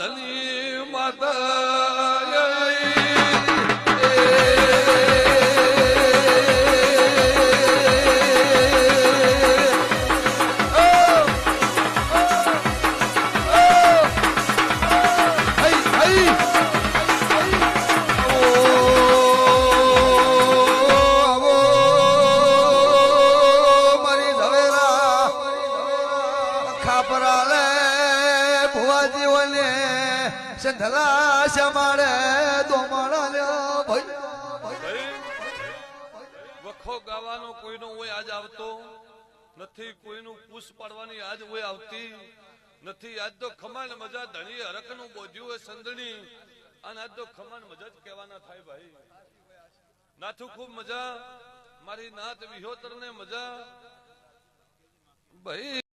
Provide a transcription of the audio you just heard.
ધની માતા સંધલા શ્યામાડે દોમાડા ભાઈ વખો ગાવાનો કોઈનો હોય આજ આવતો નથી, કોઈનું પૂછ પાડવાની આજ હોય આવતી નથી. આજ તો ખમાન મજા ધણી હરખનું બોધ્યું હોય સંદણી, અને આજ તો ખમાન મજા જ કહેવાના થાય ભાઈ. નાથું ખૂબ મજા, મારી નાત વિહોતર ને મજા ભાઈ.